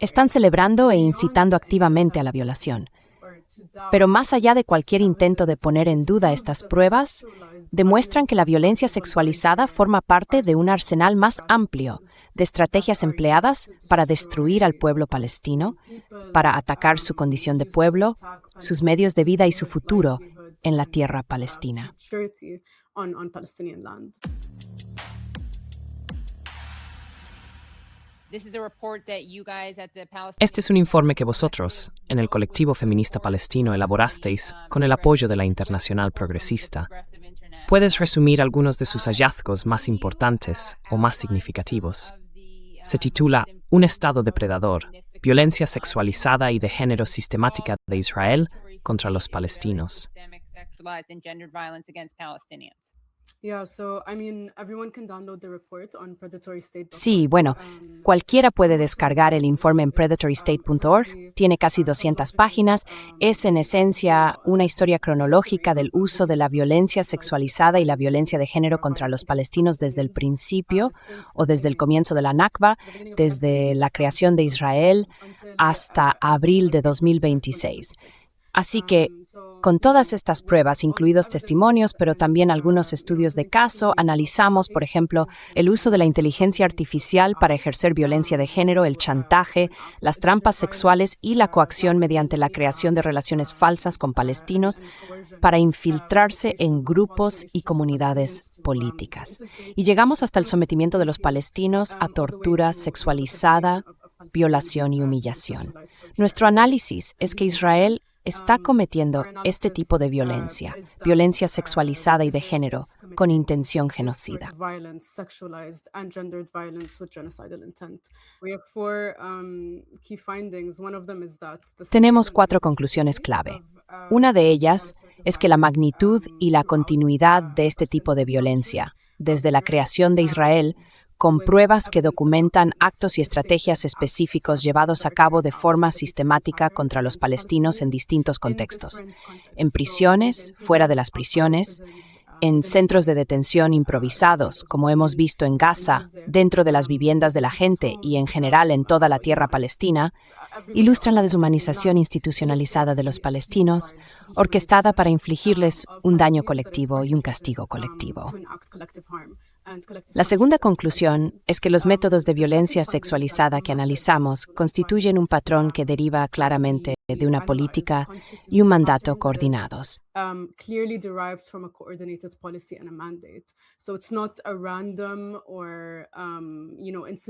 Están celebrando e incitando activamente a la violación. Pero más allá de cualquier intento de poner en duda estas pruebas, demuestran que la violencia sexualizada forma parte de un arsenal más amplio de estrategias empleadas para destruir al pueblo palestino, para atacar su condición de pueblo, sus medios de vida y su futuro en la tierra palestina. Este es un informe que vosotros, en el colectivo feminista palestino, elaborasteis con el apoyo de la Internacional Progresista. ¿Puedes resumir algunos de sus hallazgos más importantes o más significativos? Se titula Un Estado depredador, violencia sexualizada y de género sistemática de Israel contra los palestinos. Sí, bueno, cualquiera puede descargar el informe en predatorystate.org. Tiene casi 200 páginas. Es en esencia una historia cronológica del uso de la violencia sexualizada y la violencia de género contra los palestinos desde el principio o desde el comienzo de la Nakba, desde la creación de Israel hasta abril de 2026. Así que, con todas estas pruebas, incluidos testimonios, pero también algunos estudios de caso, analizamos, por ejemplo, el uso de la inteligencia artificial para ejercer violencia de género, el chantaje, las trampas sexuales y la coacción mediante la creación de relaciones falsas con palestinos para infiltrarse en grupos y comunidades políticas. Y llegamos hasta el sometimiento de los palestinos a tortura sexualizada, violación y humillación. Nuestro análisis es que Israel está cometiendo este tipo de violencia sexualizada y de género, con intención genocida. Tenemos 4 conclusiones clave. Una de ellas es que la magnitud y la continuidad de este tipo de violencia, desde la creación de Israel, con pruebas que documentan actos y estrategias específicos llevados a cabo de forma sistemática contra los palestinos en distintos contextos, en prisiones, fuera de las prisiones, en centros de detención improvisados, como hemos visto en Gaza, dentro de las viviendas de la gente y en general en toda la tierra palestina, ilustran la deshumanización institucionalizada de los palestinos, orquestada para infligirles un daño colectivo y un castigo colectivo. La segunda conclusión es que los métodos de violencia sexualizada que analizamos constituyen un patrón que deriva claramente de una política y un mandato coordinados.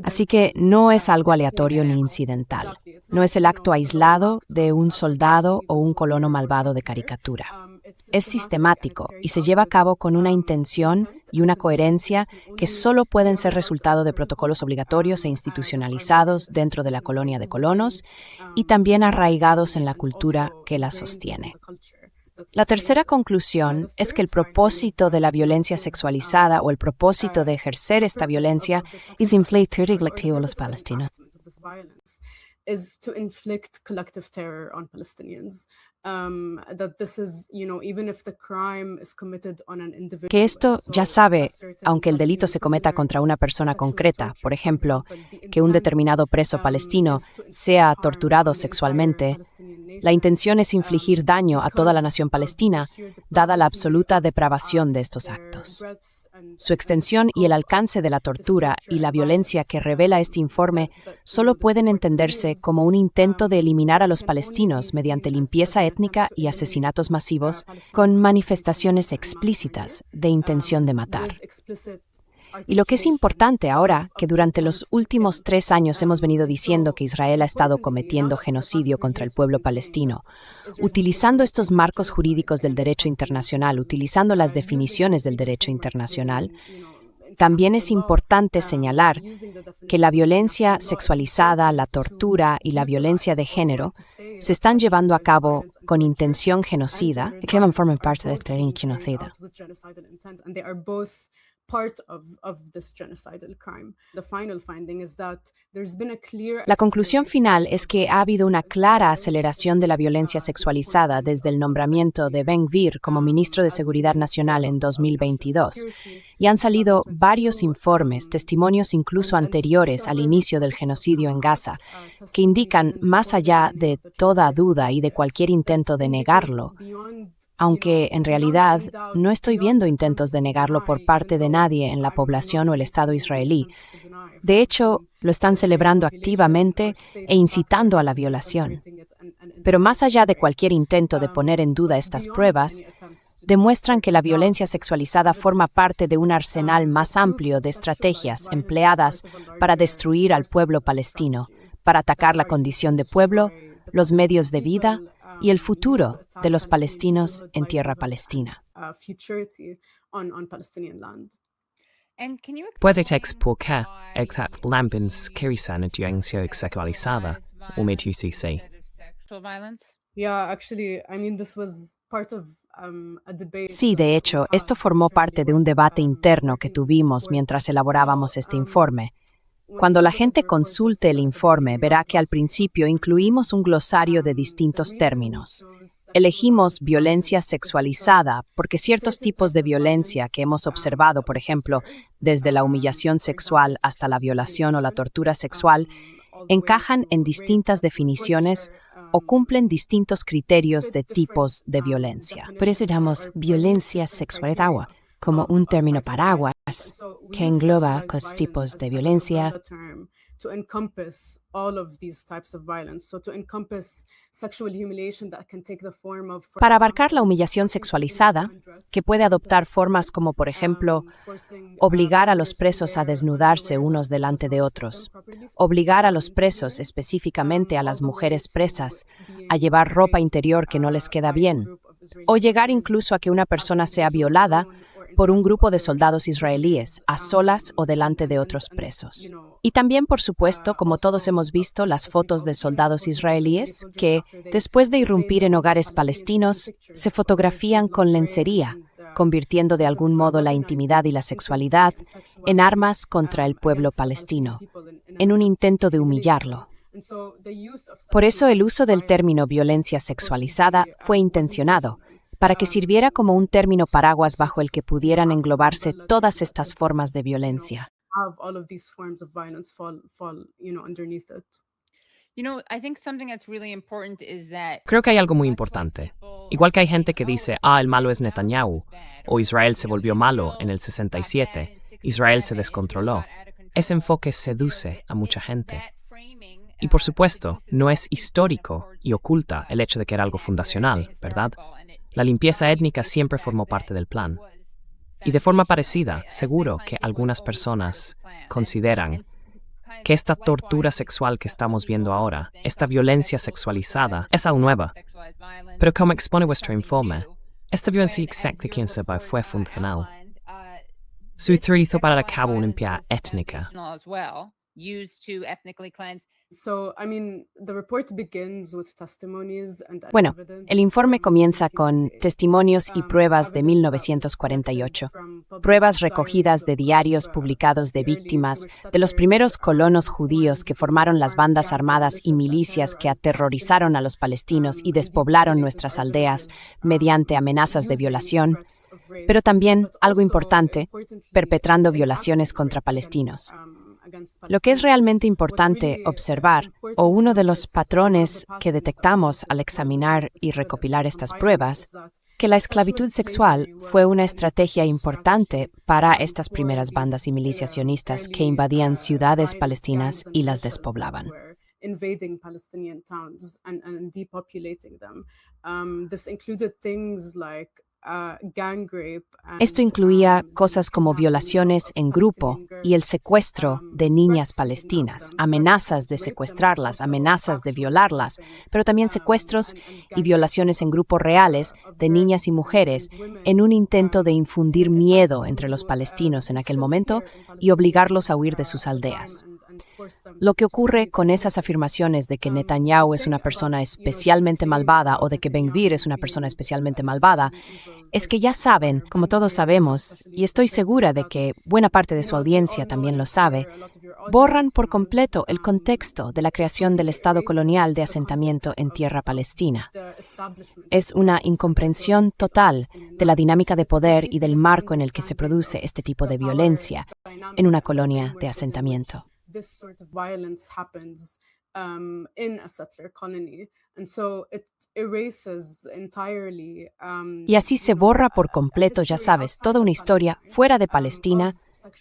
Así que no es algo aleatorio ni incidental. No es el acto aislado de un soldado o un colono malvado de caricatura. Es sistemático y se lleva a cabo con una intención y una coherencia que solo pueden ser resultado de protocolos obligatorios e institucionalizados dentro de la colonia de colonos y también arraigados en la cultura que la sostiene. La tercera conclusión es que el propósito de la violencia sexualizada o el propósito de ejercer esta violencia es infligir terror colectivo a los palestinos. Que esto, ya sabe, aunque el delito se cometa contra una persona concreta, por ejemplo, que un determinado preso palestino sea torturado sexualmente, la intención es infligir daño a toda la nación palestina, dada la absoluta depravación de estos actos. Su extensión y el alcance de la tortura y la violencia que revela este informe solo pueden entenderse como un intento de eliminar a los palestinos mediante limpieza étnica y asesinatos masivos con manifestaciones explícitas de intención de matar. Y lo que es importante ahora, que durante los últimos 3 años hemos venido diciendo que Israel ha estado cometiendo genocidio contra el pueblo palestino, utilizando estos marcos jurídicos del derecho internacional, utilizando las definiciones del derecho internacional, también es importante señalar que la violencia sexualizada, la tortura y la violencia de género se están llevando a cabo con intención genocida, que forman parte del terreno genocida. La conclusión final es que ha habido una clara aceleración de la violencia sexualizada desde el nombramiento de Ben-Gvir como ministro de Seguridad Nacional en 2022, y han salido varios informes, testimonios incluso anteriores al inicio del genocidio en Gaza, que indican, más allá de toda duda y de cualquier intento de negarlo, aunque en realidad no estoy viendo intentos de negarlo por parte de nadie en la población o el Estado israelí. De hecho, lo están celebrando activamente e incitando a la violación. Pero más allá de cualquier intento de poner en duda estas pruebas, demuestran que la violencia sexualizada forma parte de un arsenal más amplio de estrategias empleadas para destruir al pueblo palestino, para atacar la condición de pueblo, los medios de vida y el futuro de los palestinos en tierra palestina. Puedes explicar exactamente qué es la violencia sexualizada o UCC? Sí, de hecho, esto formó parte de un debate interno que tuvimos mientras elaborábamos este informe. Cuando la gente consulte el informe, verá que al principio incluimos un glosario de distintos términos. Elegimos violencia sexualizada porque ciertos tipos de violencia que hemos observado, por ejemplo, desde la humillación sexual hasta la violación o la tortura sexual, encajan en distintas definiciones o cumplen distintos criterios de tipos de violencia. Por eso llamamos violencia sexualizada como un término paraguas que engloba los tipos de violencia. Para abarcar la humillación sexualizada, que puede adoptar formas como, por ejemplo, obligar a los presos a desnudarse unos delante de otros, obligar a los presos, específicamente a las mujeres presas, a llevar ropa interior que no les queda bien, o llegar incluso a que una persona sea violada por un grupo de soldados israelíes, a solas o delante de otros presos. Y también, por supuesto, como todos hemos visto, las fotos de soldados israelíes que, después de irrumpir en hogares palestinos, se fotografían con lencería, convirtiendo de algún modo la intimidad y la sexualidad en armas contra el pueblo palestino, en un intento de humillarlo. Por eso el uso del término violencia sexualizada fue intencionado, para que sirviera como un término paraguas bajo el que pudieran englobarse todas estas formas de violencia. Creo que hay algo muy importante. Igual que hay gente que dice, el malo es Netanyahu, o Israel se volvió malo en el 67, Israel se descontroló. Ese enfoque seduce a mucha gente. Y por supuesto, no es histórico y oculta el hecho de que era algo fundacional, ¿verdad? La limpieza étnica siempre formó parte del plan. Y de forma parecida, seguro que algunas personas consideran que esta tortura sexual que estamos viendo ahora, esta violencia sexualizada, es algo nueva. Pero como expone vuestro informe, esta violencia exacta fue funcional. Se utilizó para llevar a cabo una limpieza étnica. Bueno, el informe comienza con testimonios y pruebas de 1948, pruebas recogidas de diarios publicados de víctimas de los primeros colonos judíos que formaron las bandas armadas y milicias que aterrorizaron a los palestinos y despoblaron nuestras aldeas mediante amenazas de violación, pero también, algo importante, perpetrando violaciones contra palestinos. Lo que es realmente importante observar, o uno de los patrones que detectamos al examinar y recopilar estas pruebas, que la esclavitud sexual fue una estrategia importante para estas primeras bandas y milicias sionistas que invadían ciudades palestinas y las despoblaban. Esto incluía cosas como violaciones en grupo y el secuestro de niñas palestinas, amenazas de secuestrarlas, amenazas de violarlas, pero también secuestros y violaciones en grupos reales de niñas y mujeres en un intento de infundir miedo entre los palestinos en aquel momento y obligarlos a huir de sus aldeas. Lo que ocurre con esas afirmaciones de que Netanyahu es una persona especialmente malvada o de que Ben Gvir es una persona especialmente malvada es que ya saben, como todos sabemos, y estoy segura de que buena parte de su audiencia también lo sabe, borran por completo el contexto de la creación del Estado colonial de asentamiento en tierra palestina. Es una incomprensión total de la dinámica de poder y del marco en el que se produce este tipo de violencia en una colonia de asentamiento. Y así se borra por completo, ya sabes, toda una historia fuera de Palestina,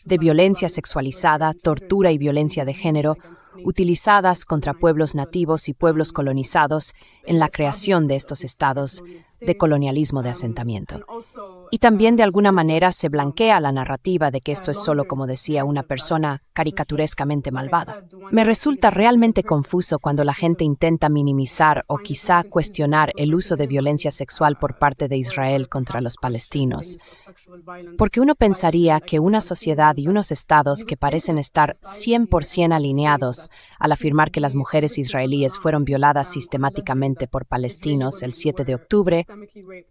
de violencia sexualizada, tortura y violencia de género, utilizadas contra pueblos nativos y pueblos colonizados en la creación de estos estados de colonialismo de asentamiento. Y también de alguna manera se blanquea la narrativa de que esto es solo, como decía, una persona caricaturescamente malvada. Me resulta realmente confuso cuando la gente intenta minimizar o quizá cuestionar el uso de violencia sexual por parte de Israel contra los palestinos. Porque uno pensaría que una sociedad y unos estados que parecen estar 100% alineados al afirmar que las mujeres israelíes fueron violadas sistemáticamente por palestinos el 7 de octubre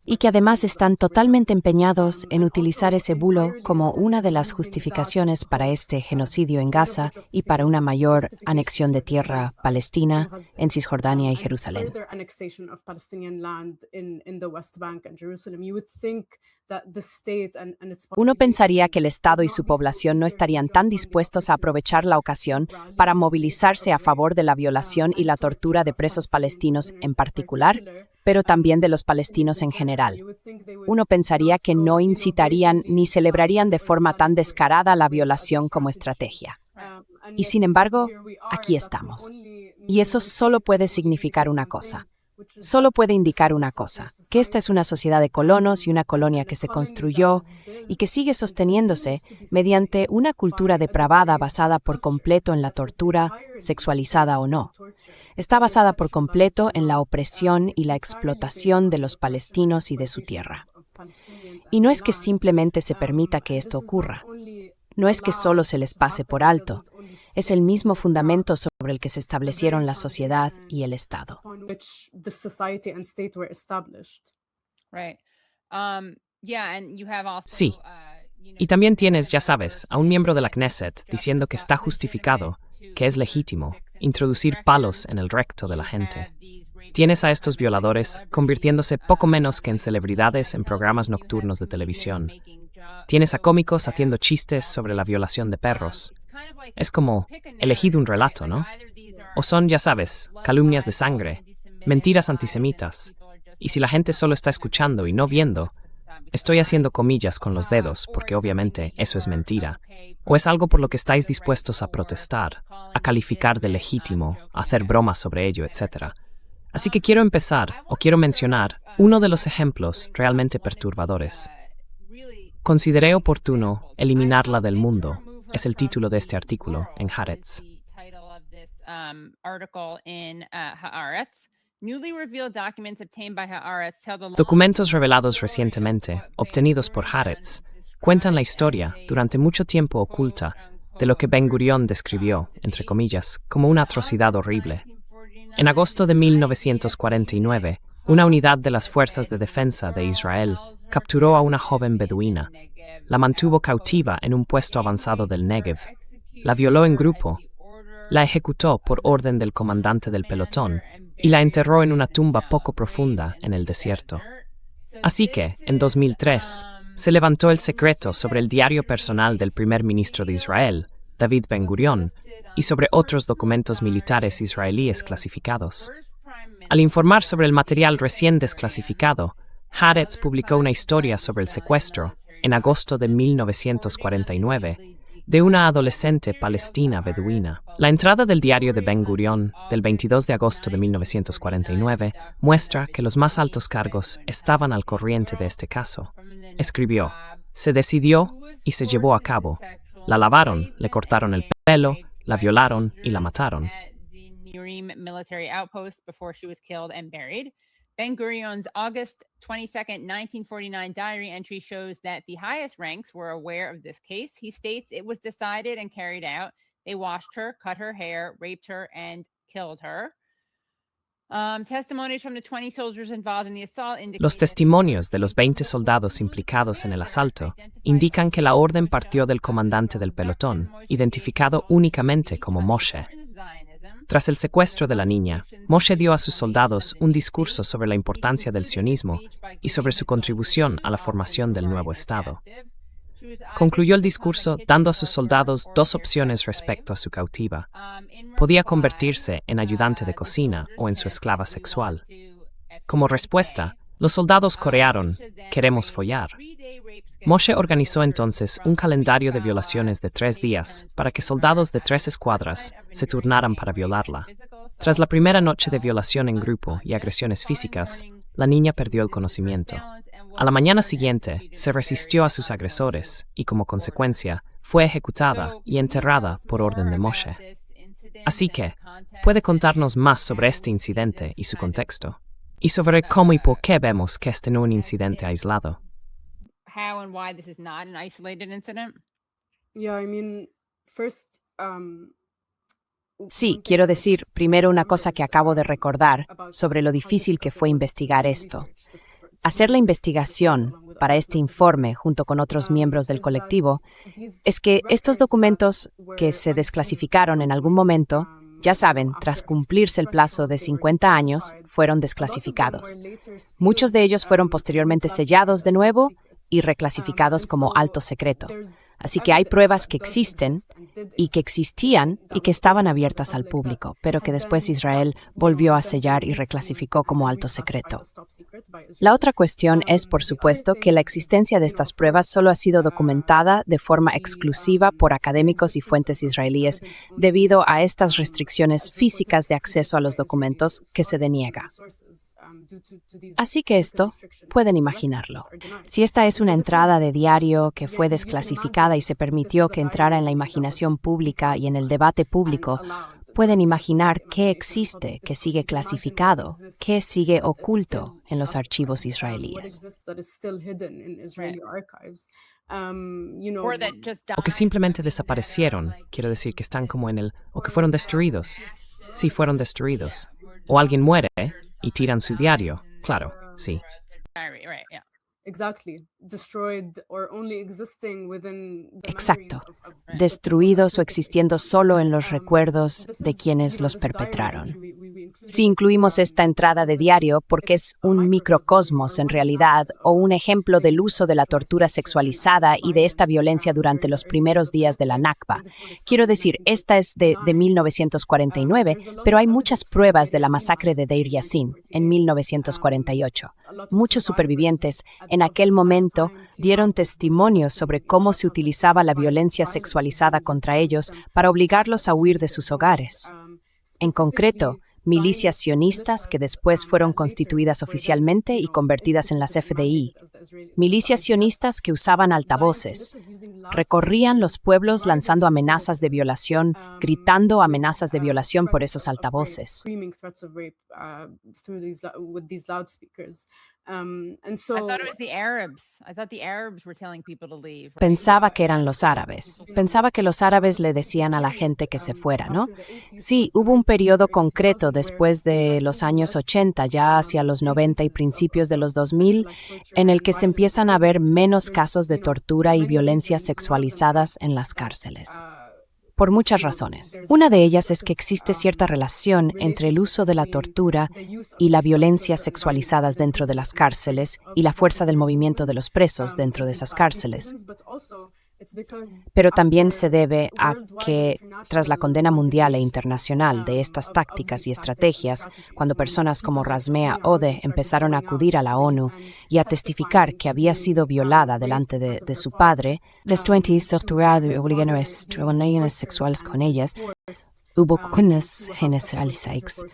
y que además están totalmente empeñados en utilizar ese bulo como una de las justificaciones para este genocidio en Gaza y para una mayor anexión de tierra palestina en Cisjordania y Jerusalén. Uno pensaría que el Estado y su población no estarían tan dispuestos a aprovechar la ocasión para movilizarse a favor de la violación y la tortura de presos palestinos en particular, pero también de los palestinos en general. Uno pensaría que no incitarían ni celebrarían de forma tan descarada la violación como estrategia. Y sin embargo, aquí estamos. Y eso solo puede significar una cosa. Solo puede indicar una cosa, que esta es una sociedad de colonos y una colonia que se construyó y que sigue sosteniéndose mediante una cultura depravada basada por completo en la tortura, sexualizada o no. Está basada por completo en la opresión y la explotación de los palestinos y de su tierra. Y no es que simplemente se permita que esto ocurra. No es que solo se les pase por alto. Es el mismo fundamento sobre el que se establecieron la sociedad y el Estado. Sí. Y también tienes, ya sabes, a un miembro de la Knesset diciendo que está justificado, que es legítimo, introducir palos en el recto de la gente. Tienes a estos violadores convirtiéndose poco menos que en celebridades en programas nocturnos de televisión. Tienes a cómicos haciendo chistes sobre la violación de perros. Es como elegid un relato, ¿no? O son, ya sabes, calumnias de sangre, mentiras antisemitas. Y si la gente solo está escuchando y no viendo, estoy haciendo comillas con los dedos porque obviamente eso es mentira. O es algo por lo que estáis dispuestos a protestar, a calificar de legítimo, a hacer bromas sobre ello, etc. Así que quiero empezar, o quiero mencionar, uno de los ejemplos realmente perturbadores. Consideré oportuno eliminarla del mundo, es el título de este artículo en Haaretz. Documentos revelados recientemente, obtenidos por Haaretz, cuentan la historia, durante mucho tiempo oculta, de lo que Ben Gurión describió, entre comillas, como una atrocidad horrible. En agosto de 1949, una unidad de las Fuerzas de Defensa de Israel capturó a una joven beduina, la mantuvo cautiva en un puesto avanzado del Negev, la violó en grupo, la ejecutó por orden del comandante del pelotón y la enterró en una tumba poco profunda en el desierto. Así que, en 2003, se levantó el secreto sobre el diario personal del primer ministro de Israel, David Ben Gurión, y sobre otros documentos militares israelíes clasificados. Al informar sobre el material recién desclasificado, Haaretz publicó una historia sobre el secuestro, en agosto de 1949, de una adolescente palestina beduina. La entrada del diario de Ben Gurión, del 22 de agosto de 1949, muestra que los más altos cargos estaban al corriente de este caso. Escribió: se decidió y se llevó a cabo. La lavaron, le cortaron el pelo, la violaron y la mataron. Ben Gurion's August 22, 1949 diary entry shows that the highest ranks were aware of this case. He states it was decided and carried out They washed her, cut her hair, raped her, and killed her. Testimonies from the 20 soldiers involved in the assault Los testimonios de los 20 soldados implicados en el asalto indican que la orden partió del comandante del pelotón, identificado únicamente como Moshe. Tras el secuestro de la niña, Moshe dio a sus soldados un discurso sobre la importancia del sionismo y sobre su contribución a la formación del nuevo Estado. Concluyó el discurso dando a sus soldados dos opciones respecto a su cautiva. Podía convertirse en ayudante de cocina o en su esclava sexual. Como respuesta, los soldados corearon, «Queremos follar». Moshe organizó entonces un calendario de violaciones de 3 días para que soldados de 3 escuadras se turnaran para violarla. Tras la primera noche de violación en grupo y agresiones físicas, la niña perdió el conocimiento. A la mañana siguiente, se resistió a sus agresores y, como consecuencia, fue ejecutada y enterrada por orden de Moshe. Así que, ¿puede contarnos más sobre este incidente y su contexto? Y sobre cómo y por qué vemos que este no es un incidente aislado. How and why this is not an isolated incident? Yeah, I mean, first, Sí, quiero decir primero una cosa que acabo de recordar sobre lo difícil que fue investigar esto. Hacer la investigación para este informe junto con otros miembros del colectivo es que estos documentos que se desclasificaron en algún momento, ya saben, tras cumplirse el plazo de 50 años, fueron desclasificados. Muchos de ellos fueron posteriormente sellados de nuevo y reclasificados como alto secreto. Así que hay pruebas que existen y que existían y que estaban abiertas al público, pero que después Israel volvió a sellar y reclasificó como alto secreto. La otra cuestión es, por supuesto, que la existencia de estas pruebas solo ha sido documentada de forma exclusiva por académicos y fuentes israelíes debido a estas restricciones físicas de acceso a los documentos que se deniega. Así que esto, pueden imaginarlo. Si esta es una entrada de diario que fue desclasificada y se permitió que entrara en la imaginación pública y en el debate público, pueden imaginar qué existe, qué sigue clasificado, qué sigue oculto en los archivos israelíes. O que simplemente desaparecieron, quiero decir que están como en el, o que fueron destruidos. Sí, fueron destruidos. O alguien muere y tiran su diario, claro, sí. Right, yeah. Exacto. Destruidos o existiendo solo en los recuerdos de quienes los perpetraron. Si incluimos esta entrada de diario porque es un microcosmos en realidad o un ejemplo del uso de la tortura sexualizada y de esta violencia durante los primeros días de la Nakba. Quiero decir, esta es de 1949, pero hay muchas pruebas de la masacre de Deir Yassin en 1948. Muchos supervivientes en aquel momento dieron testimonios sobre cómo se utilizaba la violencia sexualizada contra ellos para obligarlos a huir de sus hogares. En concreto, milicias sionistas que después fueron constituidas oficialmente y convertidas en las FDI. Milicias sionistas que usaban altavoces. Recorrían los pueblos lanzando amenazas de violación, gritando amenazas de violación por esos altavoces. Pensaba que eran los árabes. Pensaba que los árabes le decían a la gente que se fuera, ¿no? Sí, hubo un periodo concreto después de los años 80, ya hacia los 90 y principios de los 2000, en el que se empiezan a ver menos casos de tortura y violencia sexualizadas en las cárceles. Por muchas razones. Una de ellas es que existe cierta relación entre el uso de la tortura y la violencia sexualizadas dentro de las cárceles y la fuerza del movimiento de los presos dentro de esas cárceles. Pero también se debe a que, tras la condena mundial e internacional de estas tácticas y estrategias, cuando personas como Rasmea Ode empezaron a acudir a la ONU y a testificar que había sido violada delante de su padre, les 20 torturados y obligados a relaciones sexuales con ellas, hubo condenas generalizadas.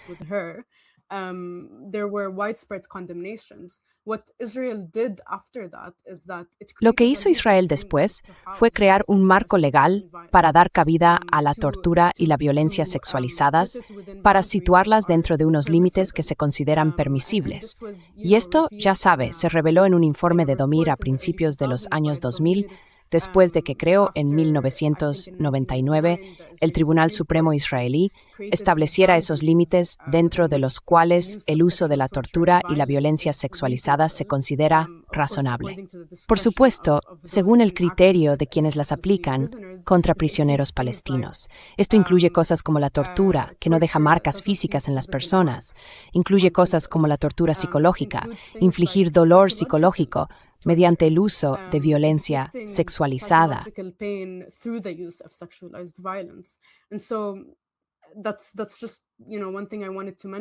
Lo que hizo Israel después fue crear un marco legal para dar cabida a la tortura y la violencia sexualizadas, para situarlas dentro de unos límites que se consideran permisibles. Y esto, ya sabe, se reveló en un informe de Domir a principios de los años 2000, después de que creó en 1999 el Tribunal Supremo israelí estableciera esos límites dentro de los cuales el uso de la tortura y la violencia sexualizada se considera razonable. Por supuesto, según el criterio de quienes las aplican contra prisioneros palestinos. Esto incluye cosas como la tortura, que no deja marcas físicas en las personas. Incluye cosas como la tortura psicológica, infligir dolor psicológico mediante el uso de violencia sexualizada.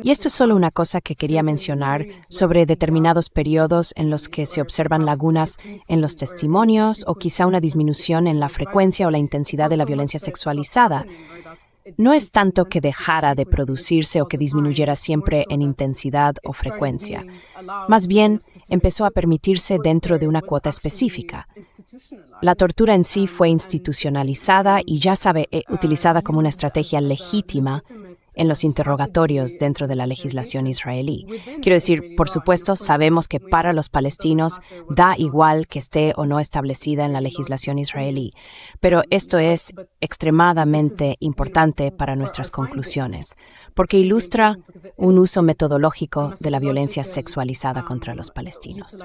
Y esto es solo una cosa que quería mencionar sobre determinados periodos en los que se observan lagunas en los testimonios o quizá una disminución en la frecuencia o la intensidad de la violencia sexualizada. No es tanto que dejara de producirse o que disminuyera siempre en intensidad o frecuencia. Más bien, empezó a permitirse dentro de una cuota específica. La tortura en sí fue institucionalizada y ya utilizada como una estrategia legítima en los interrogatorios dentro de la legislación israelí. Quiero decir, por supuesto, sabemos que para los palestinos da igual que esté o no establecida en la legislación israelí, pero esto es extremadamente importante para nuestras conclusiones, porque ilustra un uso metodológico de la violencia sexualizada contra los palestinos.